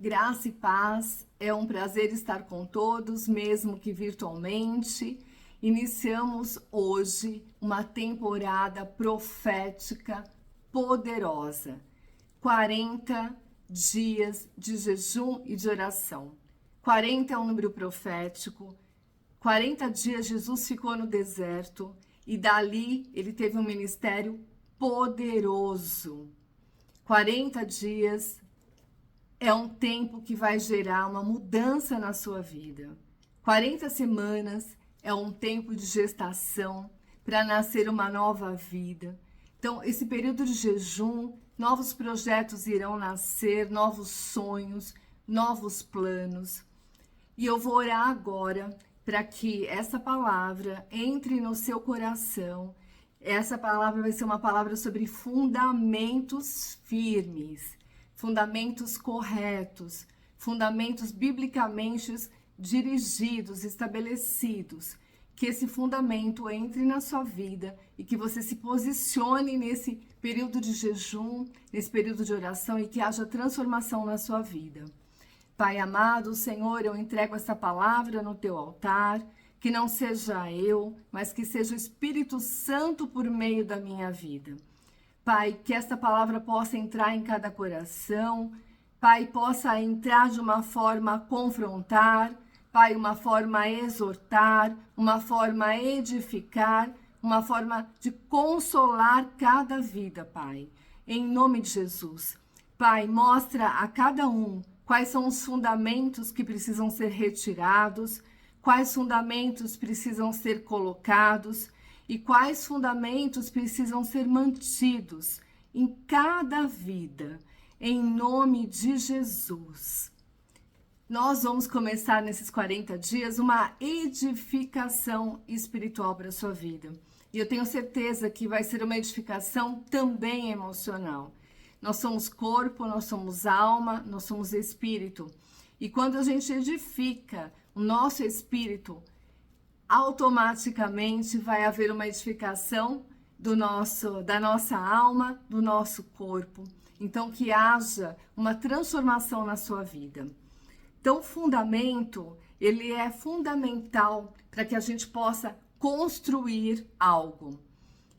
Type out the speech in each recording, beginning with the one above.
Graça e paz, é um prazer estar com todos, mesmo que virtualmente. Iniciamos hoje uma temporada profética poderosa. 40 dias de jejum e de oração. 40 é um número profético. 40 dias Jesus ficou no deserto e dali ele teve um ministério poderoso. 40 dias é um tempo que vai gerar uma mudança na sua vida. 40 semanas é um tempo de gestação para nascer uma nova vida. Então, esse período de jejum, novos projetos irão nascer, novos sonhos, novos planos. E eu vou orar agora para que essa palavra entre no seu coração. Essa palavra vai ser uma palavra sobre fundamentos firmes, fundamentos corretos, fundamentos biblicamente dirigidos, estabelecidos. Que esse fundamento entre na sua vida e que você se posicione nesse período de jejum, nesse período de oração e que haja transformação na sua vida. Pai amado, Senhor, eu entrego essa palavra no teu altar, que não seja eu, mas que seja o Espírito Santo por meio da minha vida. Pai, que esta palavra possa entrar em cada coração, Pai, possa entrar de uma forma a confrontar, Pai, uma forma a exortar, uma forma a edificar, uma forma de consolar cada vida, Pai. Em nome de Jesus. Pai, mostra a cada um quais são os fundamentos que precisam ser retirados, quais fundamentos precisam ser colocados e quais fundamentos precisam ser mantidos em cada vida, em nome de Jesus. Nós vamos começar nesses 40 dias uma edificação espiritual para a sua vida. E eu tenho certeza que vai ser uma edificação também emocional. Nós somos corpo, nós somos alma, nós somos espírito. E quando a gente edifica o nosso espírito, automaticamente vai haver uma edificação da nossa alma, do nosso corpo. Então, que haja uma transformação na sua vida. Então, o fundamento, ele é fundamental para que a gente possa construir algo.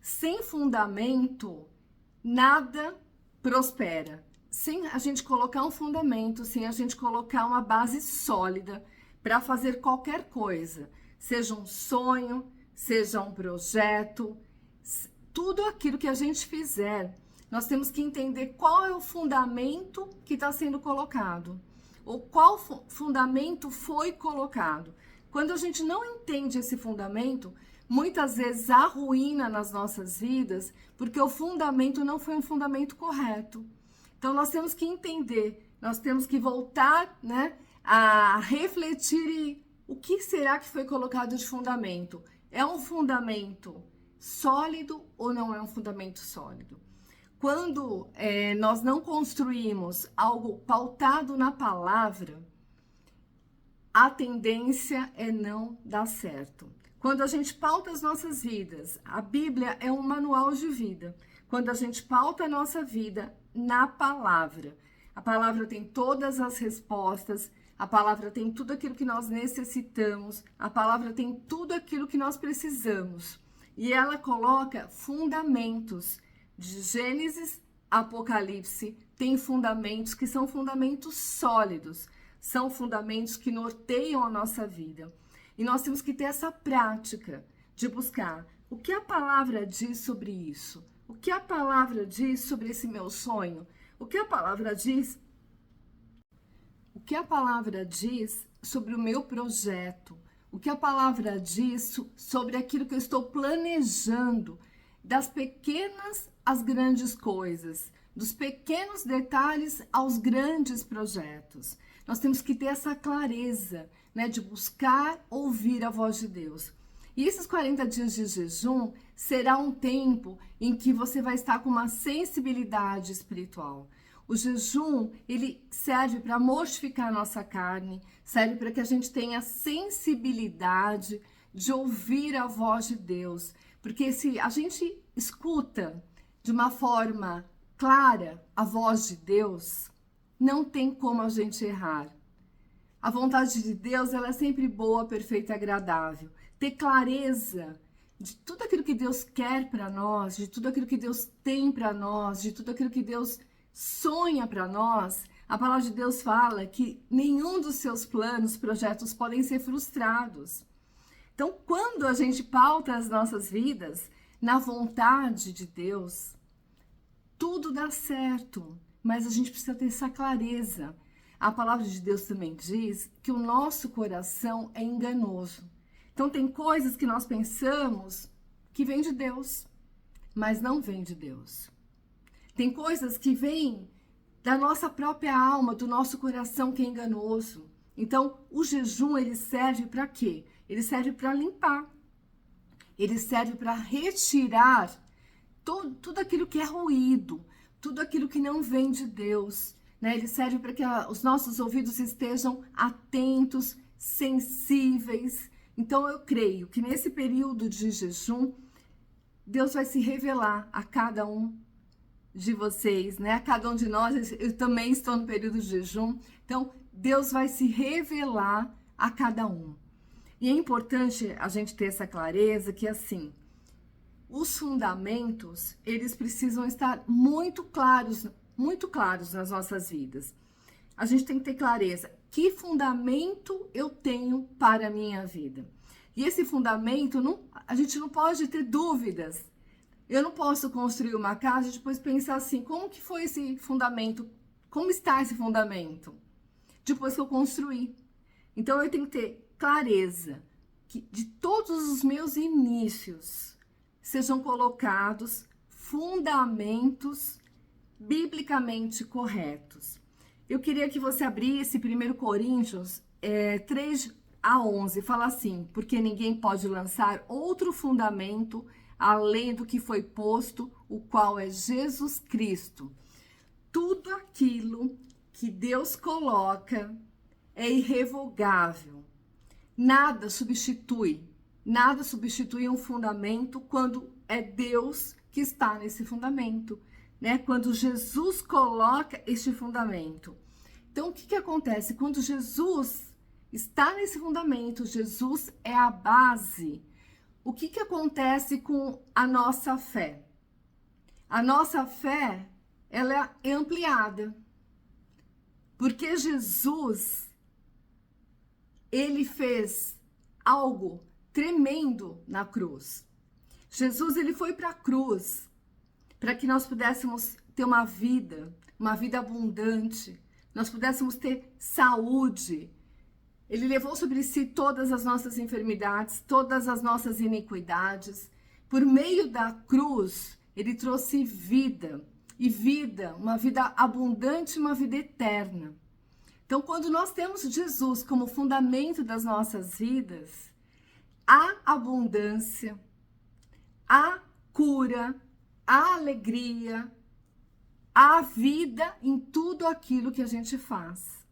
Sem fundamento, nada prospera. Sem a gente colocar um fundamento, sem a gente colocar uma base sólida para fazer qualquer coisa, seja um sonho, seja um projeto, tudo aquilo que a gente fizer, nós temos que entender qual é o fundamento que está sendo colocado, ou qual fundamento foi colocado. Quando a gente não entende esse fundamento, muitas vezes há ruína nas nossas vidas, porque o fundamento não foi um fundamento correto. Então, nós temos que entender, nós temos que voltar, a refletir o que será que foi colocado de fundamento. É um fundamento sólido ou não é um fundamento sólido? Quando nós não construímos algo pautado na palavra, a tendência é não dar certo. Quando a gente pauta as nossas vidas, a Bíblia é um manual de vida. Quando a gente pauta a nossa vida na palavra, a palavra tem todas as respostas, a palavra tem tudo aquilo que nós necessitamos, a palavra tem tudo aquilo que nós precisamos. E ela coloca fundamentos. De Gênesis a Apocalipse, tem fundamentos que são fundamentos sólidos, são fundamentos que norteiam a nossa vida. E nós temos que ter essa prática de buscar o que a palavra diz sobre isso, o que a palavra diz sobre esse meu sonho, o que a palavra diz sobre o meu projeto, o que a palavra diz sobre aquilo que eu estou planejando, das pequenas às grandes coisas, dos pequenos detalhes aos grandes projetos. Nós temos que ter essa clareza, de buscar ouvir a voz de Deus. E esses 40 dias de jejum será um tempo em que você vai estar com uma sensibilidade espiritual. O jejum, ele serve para mortificar a nossa carne, serve para que a gente tenha sensibilidade de ouvir a voz de Deus. Porque se a gente escuta de uma forma clara a voz de Deus, não tem como a gente errar. A vontade de Deus, ela é sempre boa, perfeita e agradável. Ter clareza de tudo aquilo que Deus quer para nós, de tudo aquilo que Deus tem para nós, de tudo aquilo que Deus sonha para nós. A palavra de Deus fala que nenhum dos seus planos, projetos podem ser frustrados. Então, quando a gente pauta as nossas vidas na vontade de Deus, tudo dá certo, mas a gente precisa ter essa clareza. A palavra de Deus também diz que o nosso coração é enganoso. Então, tem coisas que nós pensamos que vêm de Deus, mas não vêm de Deus. Tem coisas que vêm da nossa própria alma, do nosso coração que é enganoso. Então, o jejum, ele serve para quê? Ele serve para limpar. Ele serve para retirar tudo aquilo que é ruído, tudo aquilo que não vem de Deus, né? Ele serve para que os nossos ouvidos estejam atentos, sensíveis. Então, eu creio que nesse período de jejum, Deus vai se revelar a cada um de vocês, né? A cada um de nós. Eu também estou no período de jejum. Então, Deus vai se revelar a cada um. E é importante a gente ter essa clareza que, assim, os fundamentos, eles precisam estar muito claros nas nossas vidas. A gente tem que ter clareza. Que fundamento eu tenho para a minha vida? E esse fundamento, a gente não pode ter dúvidas. Eu não posso construir uma casa e depois pensar assim, como que foi esse fundamento? Como está esse fundamento? Depois que eu construí. Então, eu tenho que ter clareza que de todos os meus inícios sejam colocados fundamentos biblicamente corretos. Eu queria que você abrisse 1 Coríntios 3:11, fala assim, porque ninguém pode lançar outro fundamento além do que foi posto, o qual é Jesus Cristo. Tudo aquilo que Deus coloca é irrevogável. Nada substitui um fundamento quando é Deus que está nesse fundamento, né? Quando Jesus coloca este fundamento. Então, o que acontece? Quando Jesus está nesse fundamento, Jesus é a base. O que acontece com a nossa fé? A nossa fé, ela é ampliada. Porque Jesus, ele fez algo tremendo na cruz. Jesus, ele foi para a cruz para que nós pudéssemos ter uma vida abundante, nós pudéssemos ter saúde. Ele levou sobre si todas as nossas enfermidades, todas as nossas iniquidades. Por meio da cruz, ele trouxe vida, e vida, uma vida abundante, uma vida eterna. Então, quando nós temos Jesus como fundamento das nossas vidas, há abundância, há cura, há alegria, há vida em tudo aquilo que a gente faz.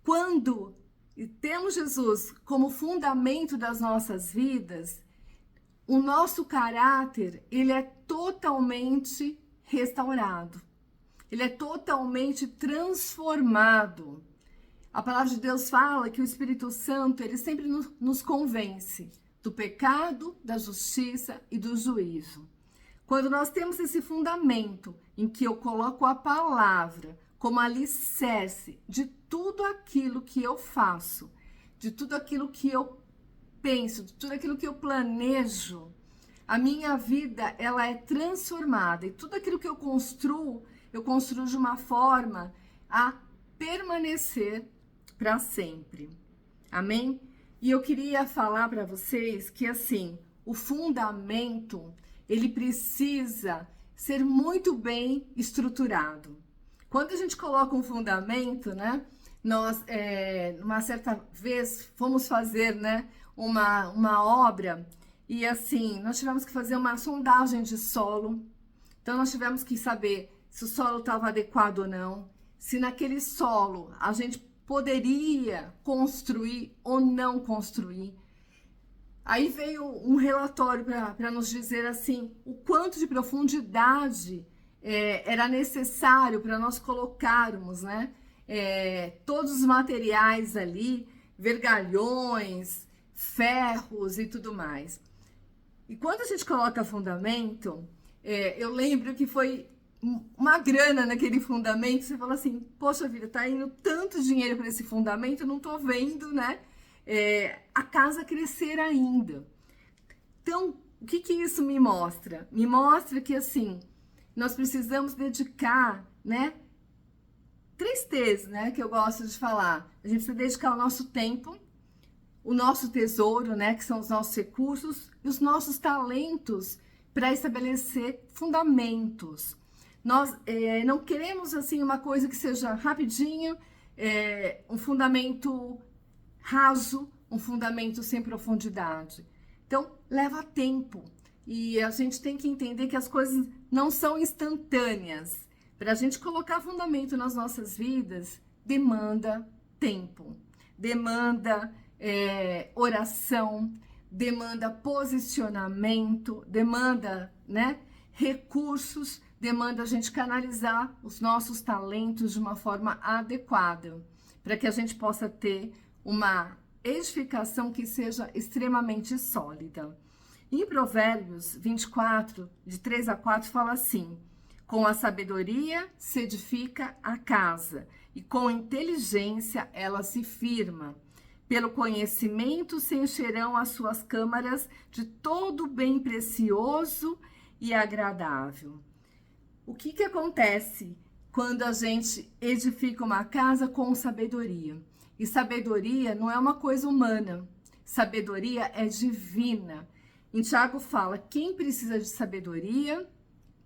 Quando temos Jesus como fundamento das nossas vidas, o nosso caráter, ele é totalmente restaurado. Ele é totalmente transformado. A palavra de Deus fala que o Espírito Santo, ele sempre nos convence do pecado, da justiça e do juízo. Quando nós temos esse fundamento em que eu coloco a palavra como alicerce de tudo aquilo que eu faço, de tudo aquilo que eu penso, de tudo aquilo que eu planejo, a minha vida, ela é transformada. E tudo aquilo que eu construo de uma forma a permanecer para sempre. Amém? E eu queria falar para vocês que, assim, o fundamento, ele precisa ser muito bem estruturado. Quando a gente coloca um fundamento, né? Nós, uma certa vez, fomos fazer, né, uma obra e, assim, nós tivemos que fazer uma sondagem de solo. Então, nós tivemos que saber se o solo estava adequado ou não, se naquele solo a gente poderia construir ou não construir. Aí veio um relatório para nos dizer assim, o quanto de profundidade era necessário para nós colocarmos, né, todos os materiais ali, vergalhões, ferros e tudo mais. E quando a gente coloca fundamento, eu lembro que foi uma grana naquele fundamento. Você fala assim, poxa vida, tá indo tanto dinheiro para esse fundamento, eu não tô vendo, né, a casa crescer ainda. Então, o que que isso me mostra? Me mostra que, assim, nós precisamos dedicar, né, 3 T's, né, que eu gosto de falar. A gente precisa dedicar o nosso tempo, o nosso tesouro, né, que são os nossos recursos, e os nossos talentos para estabelecer fundamentos. Nós não queremos, assim, uma coisa que seja rapidinho, um fundamento raso, um fundamento sem profundidade. Então, leva tempo. E a gente tem que entender que as coisas não são instantâneas. Para a gente colocar fundamento nas nossas vidas, demanda tempo, demanda oração, demanda posicionamento, demanda, né, recursos, demanda a gente canalizar os nossos talentos de uma forma adequada, para que a gente possa ter uma edificação que seja extremamente sólida. Em Provérbios 24, de 3 a 4, fala assim: com a sabedoria se edifica a casa, e com inteligência ela se firma. Pelo conhecimento se encherão as suas câmaras de todo bem precioso e agradável. O que que acontece quando a gente edifica uma casa com sabedoria? E sabedoria não é uma coisa humana, sabedoria é divina. Em Tiago fala, quem precisa de sabedoria,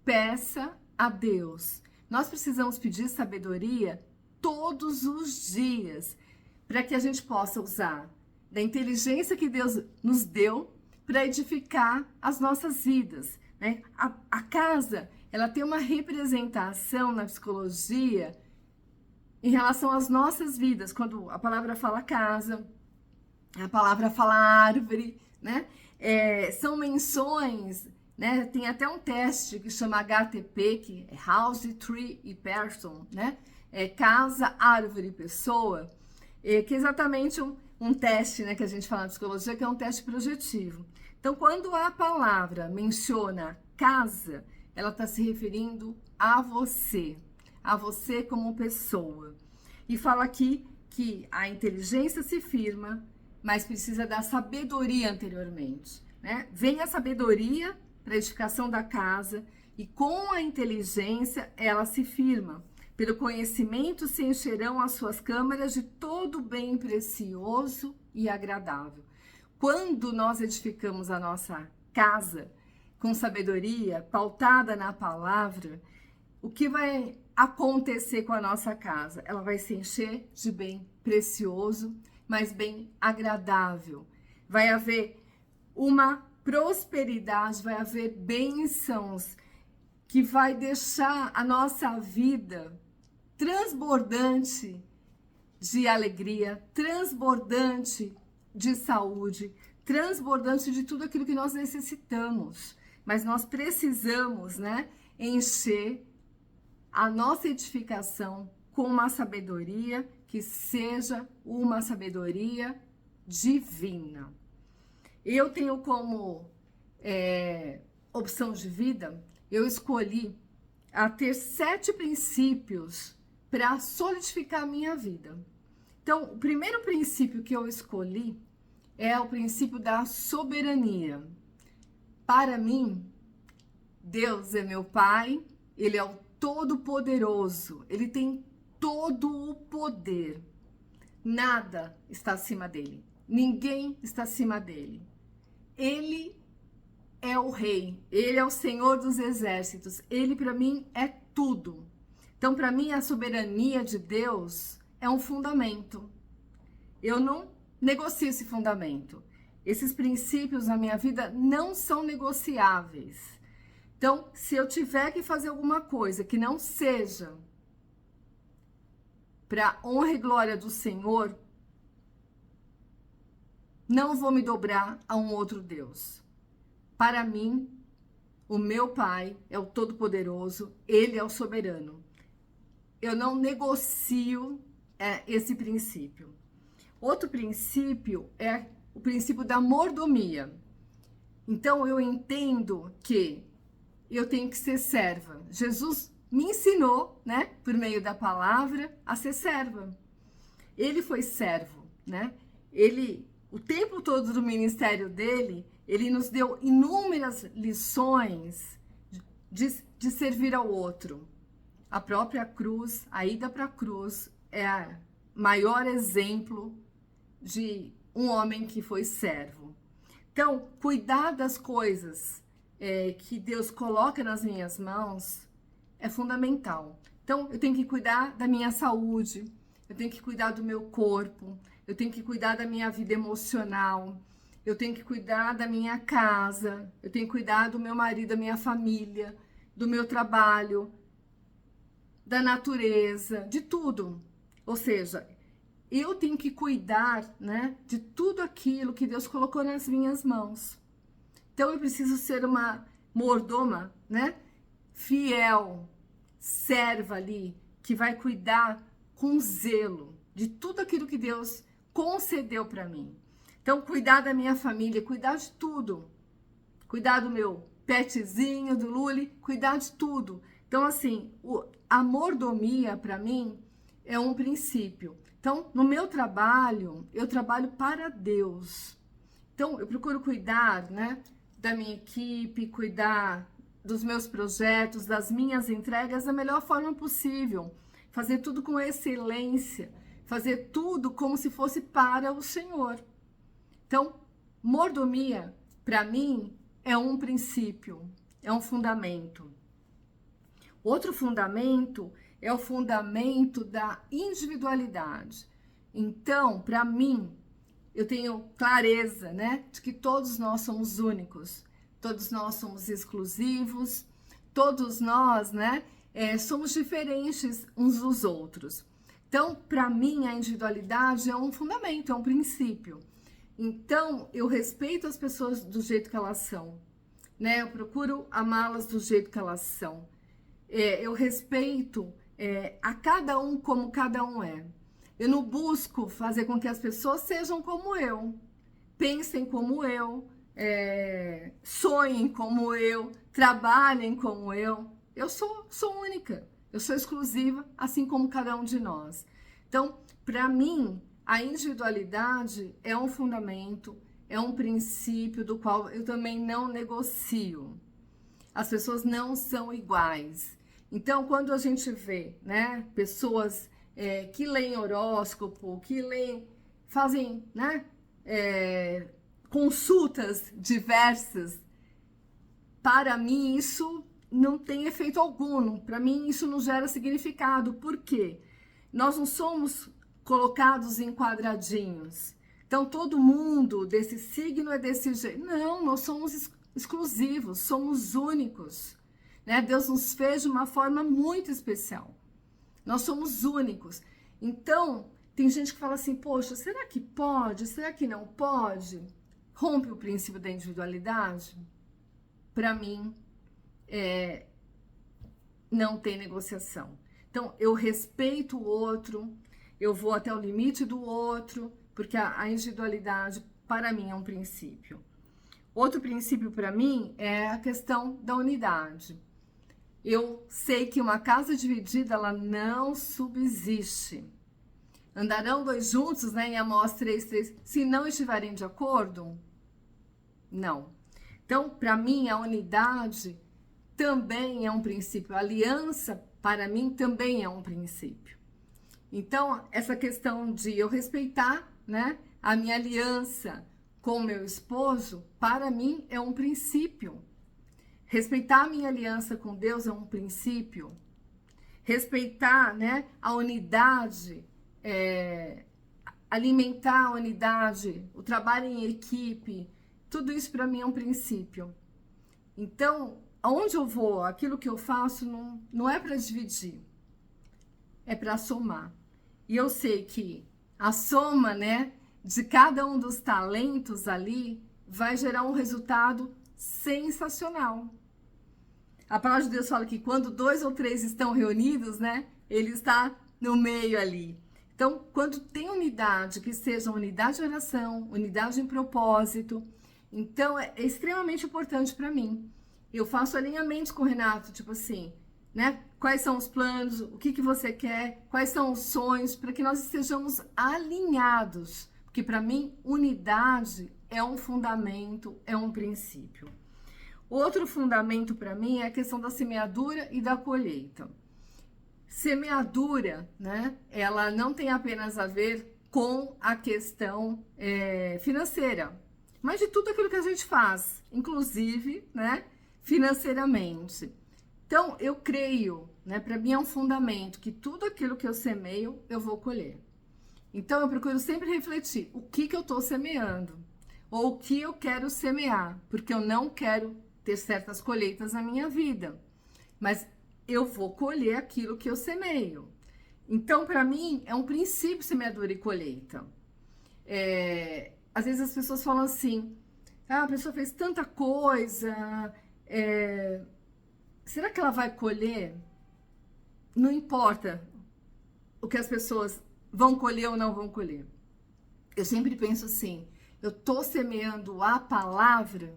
peça a Deus. Nós precisamos pedir sabedoria todos os dias, para que a gente possa usar da inteligência que Deus nos deu para edificar as nossas vidas, né? A casa, ela tem uma representação na psicologia em relação às nossas vidas. Quando a palavra fala casa, a palavra fala árvore, né? São menções, né? Tem até um teste que chama HTP, que é House, Tree e Person, né? Casa, árvore e pessoa. Que é exatamente um teste, né, que a gente fala na psicologia, que é um teste projetivo. Então, quando a palavra menciona casa, ela está se referindo a você como pessoa. E fala aqui que a inteligência se firma, mas precisa da sabedoria anteriormente, né? Vem a sabedoria para a edificação da casa, e com a inteligência ela se firma. Pelo conhecimento se encherão as suas câmaras de todo bem precioso e agradável. Quando nós edificamos a nossa casa com sabedoria, pautada na palavra, o que vai acontecer com a nossa casa? Ela vai se encher de bem precioso, mas bem agradável. Vai haver uma prosperidade, vai haver bênçãos que vai deixar a nossa vida transbordante de alegria, transbordante de saúde, transbordante de tudo aquilo que nós necessitamos. Mas nós precisamos, né, encher a nossa edificação com uma sabedoria que seja uma sabedoria divina. Eu tenho como opção de vida, eu escolhi a ter 7 princípios para solidificar a minha vida. Então, o primeiro princípio que eu escolhi é o princípio da soberania. Para mim, Deus é meu Pai, Ele é o Todo-Poderoso, Ele tem todo o poder. Nada está acima dele, ninguém está acima dele. Ele é o Rei, Ele é o Senhor dos Exércitos, Ele para mim é tudo. Então, para mim, a soberania de Deus é um fundamento. Eu não negocio esse fundamento. Esses princípios na minha vida não são negociáveis. Então, se eu tiver que fazer alguma coisa que não seja para honra e glória do Senhor, não vou me dobrar a um outro Deus. Para mim, O meu Pai é o Todo-Poderoso, Ele é o soberano. Eu não negocio esse princípio. Outro princípio é o princípio da mordomia. Então, eu entendo que eu tenho que ser serva. Jesus me ensinou, né, por meio da palavra, a ser serva. Ele foi servo, né? O tempo todo do ministério dele, ele nos deu inúmeras lições de servir ao outro. A própria cruz, a ida para a cruz, é o maior exemplo de um homem que foi servo. Então, cuidar das coisas que Deus coloca nas minhas mãos é fundamental. Então, eu tenho que cuidar da minha saúde, eu tenho que cuidar do meu corpo, eu tenho que cuidar da minha vida emocional, eu tenho que cuidar da minha casa, eu tenho que cuidar do meu marido, da minha família, do meu trabalho, da natureza, de tudo. Ou seja, eu tenho que cuidar, né, de tudo aquilo que Deus colocou nas minhas mãos. Então, eu preciso ser uma mordoma, né, fiel, serva ali, que vai cuidar com zelo de tudo aquilo que Deus concedeu para mim. Então, cuidar da minha família, cuidar de tudo. Cuidar do meu petzinho, do Luli, cuidar de tudo. Então, assim, a mordomia, para mim, é um princípio. Então, no meu trabalho, eu trabalho para Deus. Então, eu procuro cuidar, né, da minha equipe, cuidar dos meus projetos, das minhas entregas da melhor forma possível. Fazer tudo com excelência. Fazer tudo como se fosse para o Senhor. Então, mordomia, para mim, é um princípio, é um fundamento. Outro fundamento é o fundamento da individualidade. Então, para mim, eu tenho clareza, né, de que todos nós somos únicos, todos nós somos exclusivos, todos nós, né, somos diferentes uns dos outros. Então, para mim, a individualidade é um fundamento, é um princípio. Então, eu respeito as pessoas do jeito que elas são, né? Eu procuro amá-las do jeito que elas são. Eu respeito a cada um como cada um é. Eu não busco fazer com que as pessoas sejam como eu, pensem como eu, sonhem como eu, trabalhem como eu. Eu sou única, eu sou exclusiva, assim como cada um de nós. Então, para mim, a individualidade é um fundamento, é um princípio do qual eu também não negocio. As pessoas não são iguais. Então, quando a gente vê, né, pessoas que leem horóscopo, fazem, né, consultas diversas, para mim isso não tem efeito algum. Para mim isso não gera significado. Por quê? Nós não somos colocados em quadradinhos. Então, todo mundo desse signo é desse jeito. Não, nós somos exclusivos, somos únicos. Né? Deus nos fez de uma forma muito especial. Nós somos únicos. Então, tem gente que fala assim, poxa, será que pode? Será que não pode? Rompe o princípio da individualidade? Para mim, não tem negociação. Então, eu respeito o outro, eu vou até o limite do outro, porque a individualidade, para mim, é um princípio. Outro princípio, para mim, é a questão da unidade. Eu sei que uma casa dividida, ela não subsiste. Andarão dois juntos, né, em Amós 3:3, se não estiverem de acordo? Não. Então, para mim, a unidade também é um princípio. A aliança, para mim, também é um princípio. Então, essa questão de eu respeitar, né, a minha aliança com meu esposo, para mim, é um princípio. Respeitar a minha aliança com Deus é um princípio. Respeitar, né, a unidade, alimentar a unidade, o trabalho em equipe, tudo isso para mim é um princípio. Então, aonde eu vou, aquilo que eu faço não é para dividir, é para somar. E eu sei que a soma, né, de cada um dos talentos ali vai gerar um resultado sensacional. A palavra de Deus fala que quando 2 ou 3 estão reunidos, né? Ele está no meio ali. Então, quando tem unidade, que seja unidade de oração, unidade em propósito, então é extremamente importante para mim. Eu faço alinhamentos com o Renato, tipo assim, né? Quais são os planos, o que você quer, quais são os sonhos, para que nós estejamos alinhados. Porque para mim, unidade é um fundamento, é um princípio. Outro fundamento para mim é a questão da semeadura e da colheita. Semeadura, né? Ela não tem apenas a ver com a questão financeira, mas de tudo aquilo que a gente faz, inclusive, né? Financeiramente. Então, eu creio, né? Para mim é um fundamento que tudo aquilo que eu semeio, eu vou colher. Então, eu procuro sempre refletir o que eu estou semeando ou o que eu quero semear, porque eu não quero ter certas colheitas na minha vida, mas eu vou colher aquilo que eu semeio. Então, para mim, é um princípio semeadura e colheita. Às vezes as pessoas falam assim, a pessoa fez tanta coisa, será que ela vai colher? Não importa o que as pessoas vão colher ou não vão colher. Eu sempre penso assim, eu estou semeando a palavra,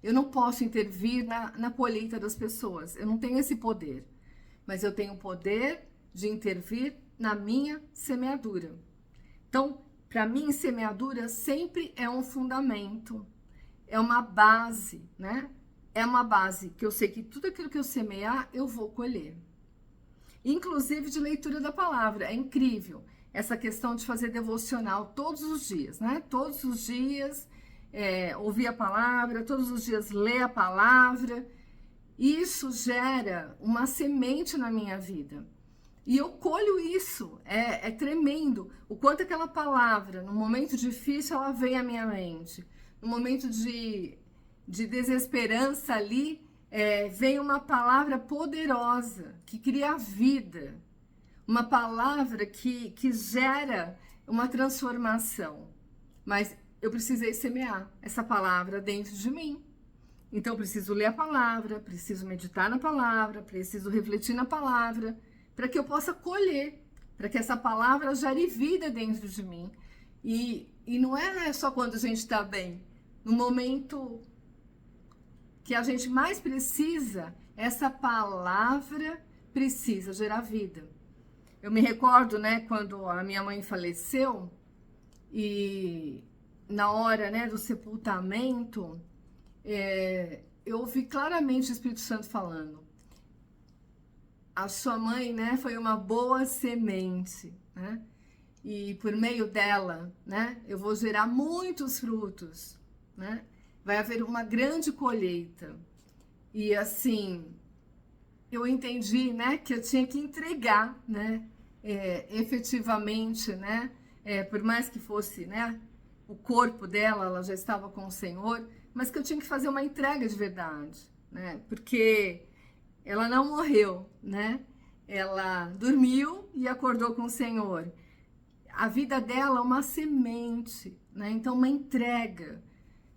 eu não posso intervir na colheita das pessoas, eu não tenho esse poder, mas eu tenho o poder de intervir na minha semeadura. Então, para mim, semeadura sempre é um fundamento, é uma base, né? É uma base que eu sei que tudo aquilo que eu semear, eu vou colher. Inclusive de leitura da palavra, é incrível essa questão de fazer devocional todos os dias, né? Todos os dias, ouvir a palavra, todos os dias ler a palavra. Isso gera uma semente na minha vida. E eu colho isso, é tremendo. O quanto aquela palavra, no momento difícil, ela vem à minha mente. No momento de desesperança ali, vem uma palavra poderosa, que cria vida. Uma palavra que gera uma transformação. Mas eu precisei semear essa palavra dentro de mim. Então, eu preciso ler a palavra, preciso meditar na palavra, preciso refletir na palavra, para que eu possa colher, para que essa palavra gere vida dentro de mim. E não é só quando a gente está bem. No momento que a gente mais precisa, essa palavra precisa gerar vida. Eu me recordo, né, quando a minha mãe faleceu, e na hora, né, do sepultamento, eu ouvi claramente o Espírito Santo falando, a sua mãe, né, foi uma boa semente, né, e por meio dela, né, eu vou gerar muitos frutos, né, vai haver uma grande colheita. E assim, eu entendi, né, que eu tinha que entregar, né, efetivamente, né, por mais que fosse, né, o corpo dela, ela já estava com o Senhor, mas que eu tinha que fazer uma entrega de verdade, né, porque ela não morreu, né, ela dormiu e acordou com o Senhor. A vida dela é uma semente, né, então uma entrega,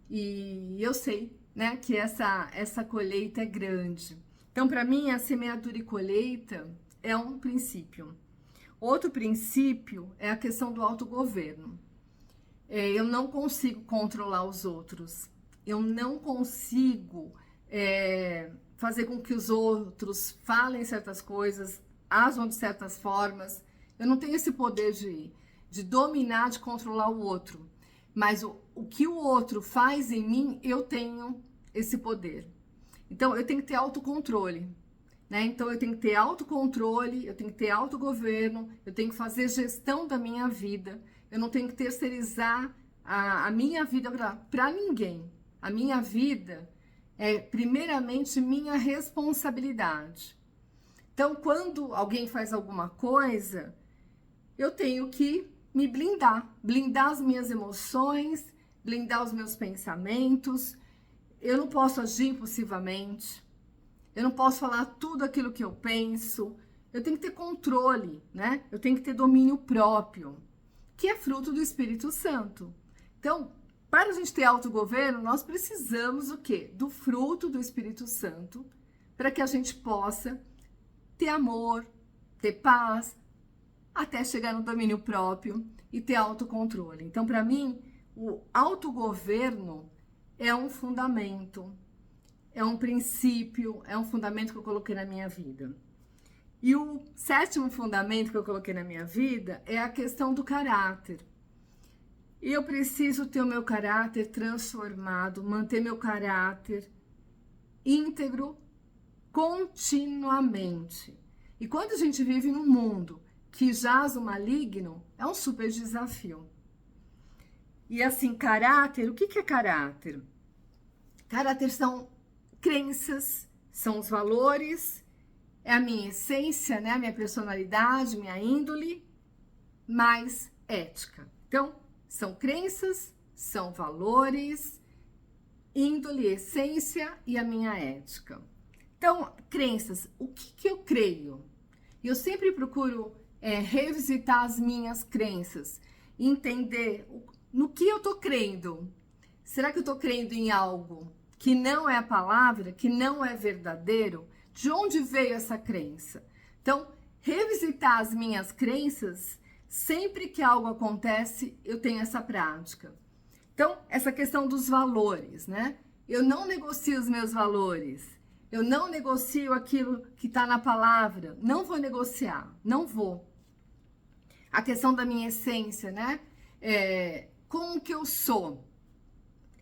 e eu sei, né, que essa colheita é grande. Então, para mim, a semeadura e colheita é um princípio. Outro princípio é a questão do autogoverno. Eu não consigo controlar os outros. Eu não consigo fazer com que os outros falem certas coisas, ajam de certas formas. Eu não tenho esse poder de dominar, de controlar o outro. Mas o que o outro faz em mim, eu tenho esse poder. Então, eu tenho que ter autocontrole, né? Então, eu tenho que ter autocontrole, eu tenho que ter autogoverno, eu tenho que fazer gestão da minha vida. Eu não tenho que terceirizar a minha vida para ninguém. A minha vida é, primeiramente, minha responsabilidade. Então, quando alguém faz alguma coisa, eu tenho que me blindar as minhas emoções, blindar os meus pensamentos. Eu não posso agir impulsivamente, eu não posso falar tudo aquilo que eu penso, eu tenho que ter controle, né? Eu tenho que ter domínio próprio, que é fruto do Espírito Santo. Então, para a gente ter autogoverno, nós precisamos o quê? Do fruto do Espírito Santo, para que a gente possa ter amor, ter paz, até chegar no domínio próprio e ter autocontrole. Então, para mim, o autogoverno é um fundamento, é um princípio, é um fundamento que eu coloquei na minha vida. E o 7º fundamento que eu coloquei na minha vida é a questão do caráter. E eu preciso ter o meu caráter transformado, manter meu caráter íntegro continuamente. E quando a gente vive num mundo que jaz o maligno, é um super desafio. E assim, caráter, o que é caráter? Caráter são crenças, são os valores, é a minha essência, né? A minha personalidade, minha índole, mais ética. Então, são crenças, são valores, índole, essência e a minha ética. Então, crenças, o que eu creio? Eu sempre procuro revisitar as minhas crenças, entender no que eu estou crendo. Será que eu estou crendo em algo que não é a palavra, que não é verdadeiro? De onde veio essa crença? Então, revisitar as minhas crenças, sempre que algo acontece, eu tenho essa prática. Então, essa questão dos valores, né? Eu não negocio os meus valores. Eu não negocio aquilo que está na palavra. Não vou negociar. Não vou. A questão da minha essência, né? Como que eu sou?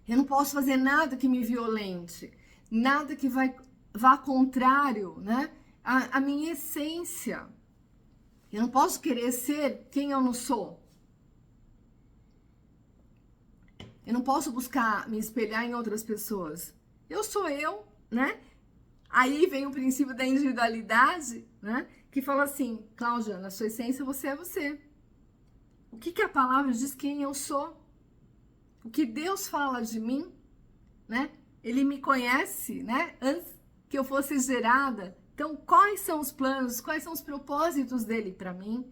Eu não posso fazer nada que me violente. Nada que vá contrário, né? A minha essência. Eu não posso querer ser quem eu não sou. Eu não posso buscar me espelhar em outras pessoas. Eu sou eu, né? Aí vem o princípio da individualidade, né? Que fala assim, Cláudia, na sua essência você é você. O que a palavra diz quem eu sou? O que Deus fala de mim, né? Ele me conhece, né? Antes que eu fosse gerada. Então, quais são os planos, quais são os propósitos dele para mim?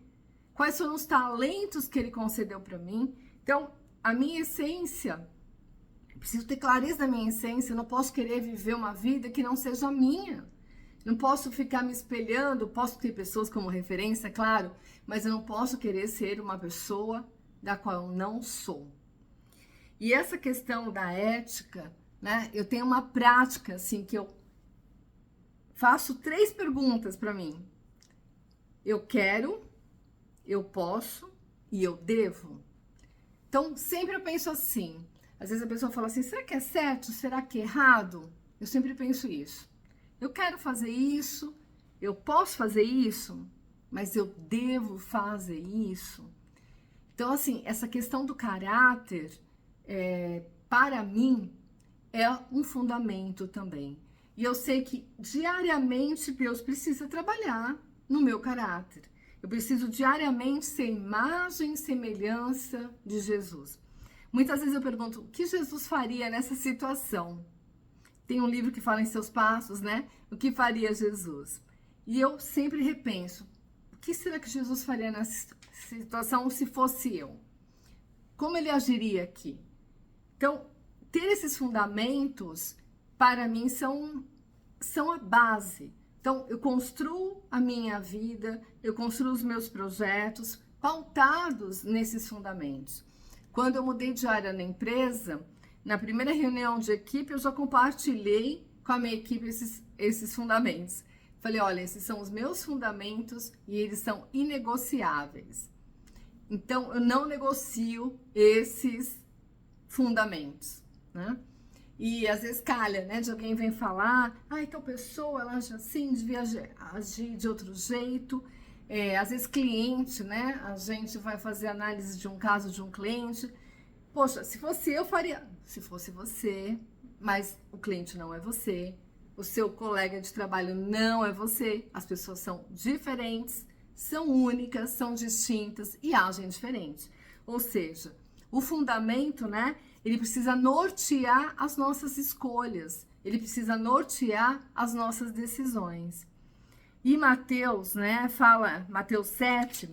Quais foram os talentos que ele concedeu para mim? Então, a minha essência, eu preciso ter clareza da minha essência, eu não posso querer viver uma vida que não seja minha. Não posso ficar me espelhando, posso ter pessoas como referência, claro, mas eu não posso querer ser uma pessoa da qual eu não sou. E essa questão da ética, né? Eu tenho uma prática, assim, que eu faço 3 perguntas para mim. Eu quero, eu posso e eu devo. Então, sempre eu penso assim. Às vezes a pessoa fala assim, será que é certo? Será que é errado? Eu sempre penso isso. Eu quero fazer isso, eu posso fazer isso, mas eu devo fazer isso. Então, assim, essa questão do caráter, para mim, é um fundamento também. E eu sei que diariamente Deus precisa trabalhar no meu caráter. Eu preciso diariamente ser imagem e semelhança de Jesus. Muitas vezes eu pergunto, o que Jesus faria nessa situação? Tem um livro que fala em seus passos, né? O que faria Jesus? E eu sempre repenso, o que será que Jesus faria nessa situação se fosse eu? Como ele agiria aqui? Então, ter esses fundamentos, para mim, são a base. Então, eu construo a minha vida, eu construo os meus projetos pautados nesses fundamentos. Quando eu mudei de área na empresa, na primeira reunião de equipe, eu já compartilhei com a minha equipe esses fundamentos. Falei, olha, esses são os meus fundamentos e eles são inegociáveis. Então, eu não negocio esses fundamentos, né? E às vezes calha, né, de alguém vem falar, tal pessoa, ela age assim, devia agir de outro jeito. Às vezes cliente, né, a gente vai fazer análise de um caso de um cliente. Poxa, se fosse eu, faria. Se fosse você, mas o cliente não é você, o seu colega de trabalho não é você, as pessoas são diferentes, são únicas, são distintas e agem diferente. Ou seja, o fundamento, né, ele precisa nortear as nossas escolhas, ele precisa nortear as nossas decisões. E Mateus, né, fala, Mateus 7,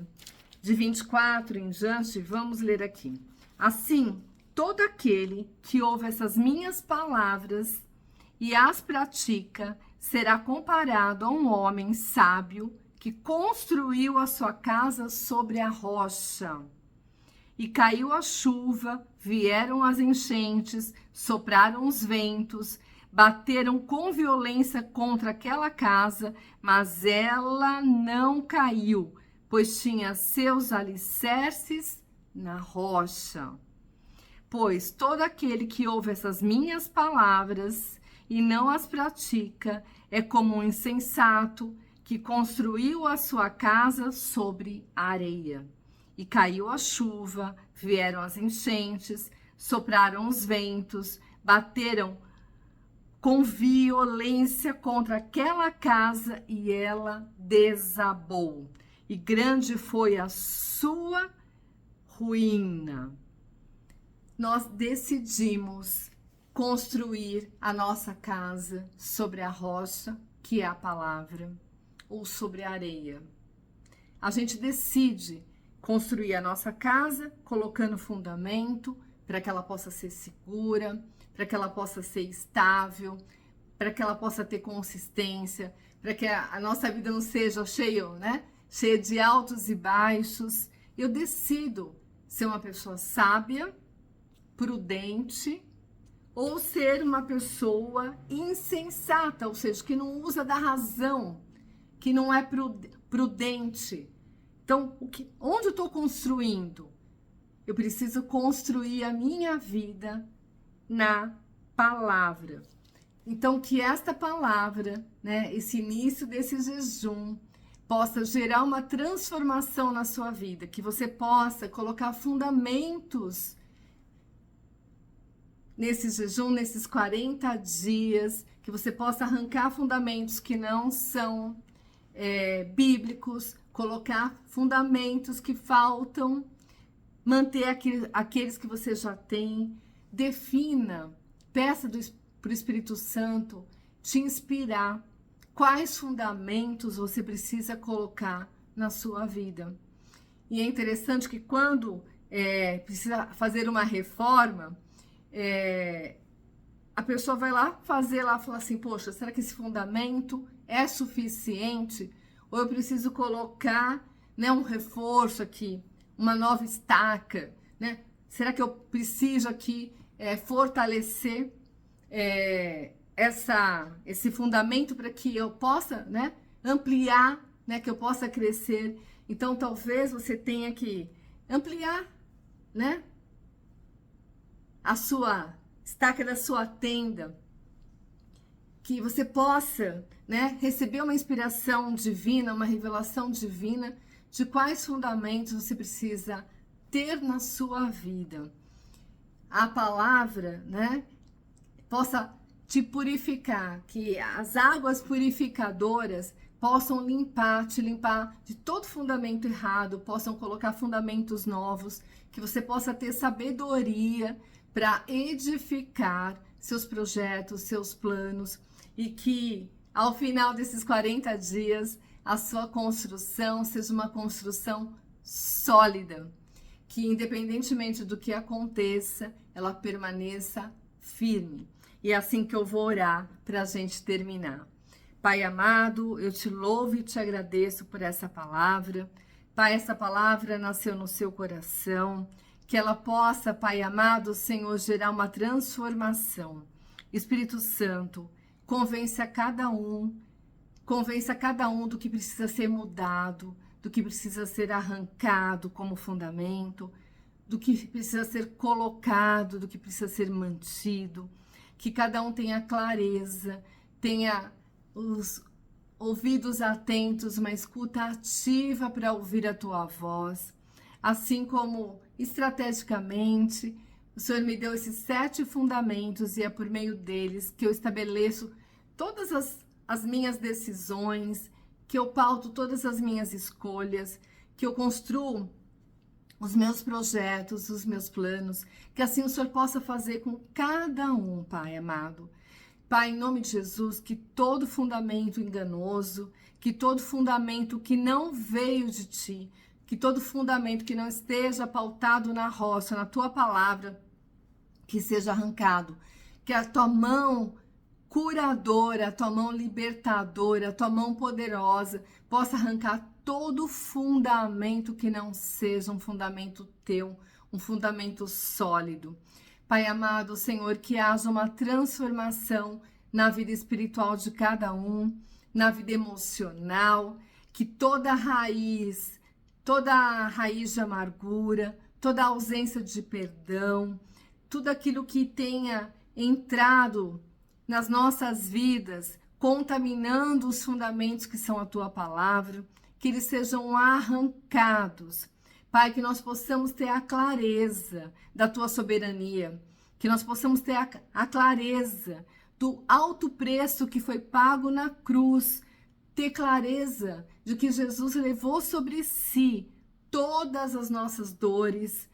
de 24 em diante, vamos ler aqui. Assim, todo aquele que ouve essas minhas palavras e as pratica será comparado a um homem sábio que construiu a sua casa sobre a rocha. E caiu a chuva, vieram as enchentes, sopraram os ventos, bateram com violência contra aquela casa, mas ela não caiu, pois tinha seus alicerces na rocha. Pois todo aquele que ouve essas minhas palavras e não as pratica é como um insensato que construiu a sua casa sobre a areia. E caiu a chuva, vieram as enchentes, sopraram os ventos, bateram com violência contra aquela casa e ela desabou. E grande foi a sua ruína. Nós decidimos construir a nossa casa sobre a rocha, que é a palavra, ou sobre a areia. A gente decide construir a nossa casa colocando fundamento para que ela possa ser segura, para que ela possa ser estável, para que ela possa ter consistência, para que a nossa vida não seja cheia de altos e baixos. Eu decido ser uma pessoa sábia, prudente, ou ser uma pessoa insensata, ou seja, que não usa da razão, que não é prudente. Então, onde eu estou construindo? Eu preciso construir a minha vida na palavra. Então, que esta palavra, esse início desse jejum, possa gerar uma transformação na sua vida, que você possa colocar fundamentos nesse jejum, nesses 40 dias, que você possa arrancar fundamentos que não são bíblicos, colocar fundamentos que faltam, manter aqueles que você já tem. Defina, peça para o Espírito Santo te inspirar quais fundamentos você precisa colocar na sua vida. E é interessante que quando precisa fazer uma reforma, a pessoa vai lá falar assim, poxa, será que esse fundamento é suficiente? Ou eu preciso colocar um reforço aqui, uma nova estaca, Será que eu preciso aqui fortalecer esse fundamento para que eu possa ampliar, que eu possa crescer? Então, talvez você tenha que ampliar, a sua estaca da sua tenda, que você possa, receber uma inspiração divina, uma revelação divina de quais fundamentos você precisa ter na sua vida. A palavra, possa te purificar, que as águas purificadoras possam te limpar de todo fundamento errado, possam colocar fundamentos novos, que você possa ter sabedoria para edificar seus projetos, seus planos, e que ao final desses 40 dias a sua construção seja uma construção sólida, que independentemente do que aconteça, ela permaneça firme. E é assim que eu vou orar para a gente terminar. Pai amado, eu te louvo e te agradeço por essa palavra. Pai, essa palavra nasceu no seu coração, que ela possa, Pai amado, Senhor, gerar uma transformação. Espírito Santo, convence a cada um do que precisa ser mudado, do que precisa ser arrancado como fundamento, do que precisa ser colocado, do que precisa ser mantido, que cada um tenha clareza, tenha os ouvidos atentos, uma escuta ativa para ouvir a tua voz, assim como estrategicamente o Senhor me deu esses 7 fundamentos e é por meio deles que eu estabeleço todas as minhas decisões, que eu pauto todas as minhas escolhas, que eu construo os meus projetos, os meus planos, que assim o Senhor possa fazer com cada um, Pai amado. Pai, em nome de Jesus, que todo fundamento enganoso, que todo fundamento que não veio de Ti, que todo fundamento que não esteja pautado na rocha, na Tua palavra, que seja arrancado, que a Tua mão curadora, a tua mão libertadora, a tua mão poderosa possa arrancar todo fundamento que não seja um fundamento teu, um fundamento sólido. Pai amado, Senhor, que haja uma transformação na vida espiritual de cada um, na vida emocional, que toda raiz de amargura, toda ausência de perdão, tudo aquilo que tenha entrado nas nossas vidas, contaminando os fundamentos que são a tua palavra, que eles sejam arrancados. Pai, que nós possamos ter a clareza da tua soberania, que nós possamos ter a clareza do alto preço que foi pago na cruz, ter clareza de que Jesus levou sobre si todas as nossas dores,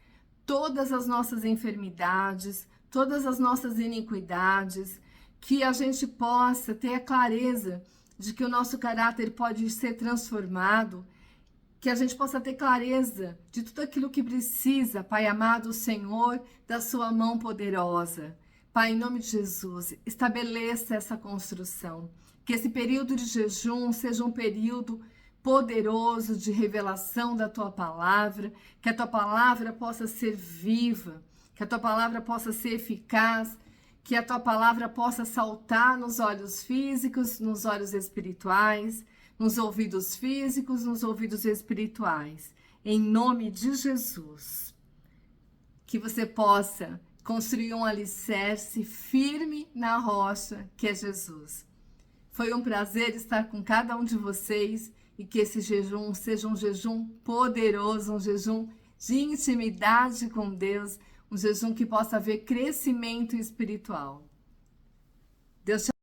todas as nossas enfermidades, todas as nossas iniquidades, que a gente possa ter a clareza de que o nosso caráter pode ser transformado, que a gente possa ter clareza de tudo aquilo que precisa, Pai amado, Senhor, da sua mão poderosa. Pai, em nome de Jesus, estabeleça essa construção, que esse período de jejum seja um período poderoso de revelação da tua palavra, que a tua palavra possa ser viva, que a tua palavra possa ser eficaz, que a tua palavra possa saltar nos olhos físicos, nos olhos espirituais, nos ouvidos físicos, nos ouvidos espirituais. Em nome de Jesus. Que você possa construir um alicerce firme na rocha que é Jesus. Foi um prazer estar com cada um de vocês e que esse jejum seja um jejum poderoso, um jejum de intimidade com Deus, um jejum que possa haver crescimento espiritual. Deus te